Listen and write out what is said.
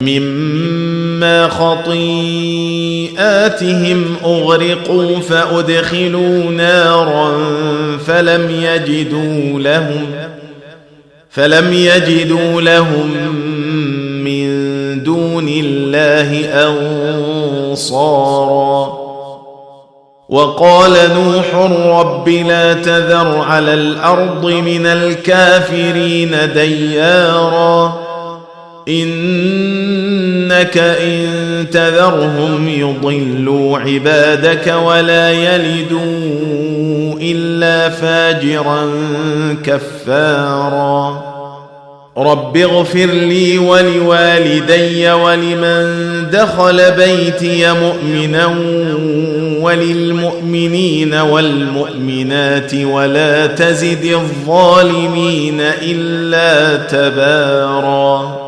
مما خطيئاتهم أغرقوا فأدخلوا نارا فلم يجدوا لهم من دون الله أنصارا. وقال نوح رب لا تذر على الأرض من الكافرين ديارا إنك إن تذرهم يضلوا عبادك ولا يلدوا إلا فاجرا كفارا. رب اغفر لي ولوالدي ولمن دخل بيتي مؤمنا وللمؤمنين والمؤمنات ولا تزد الظالمين إلا تبارا.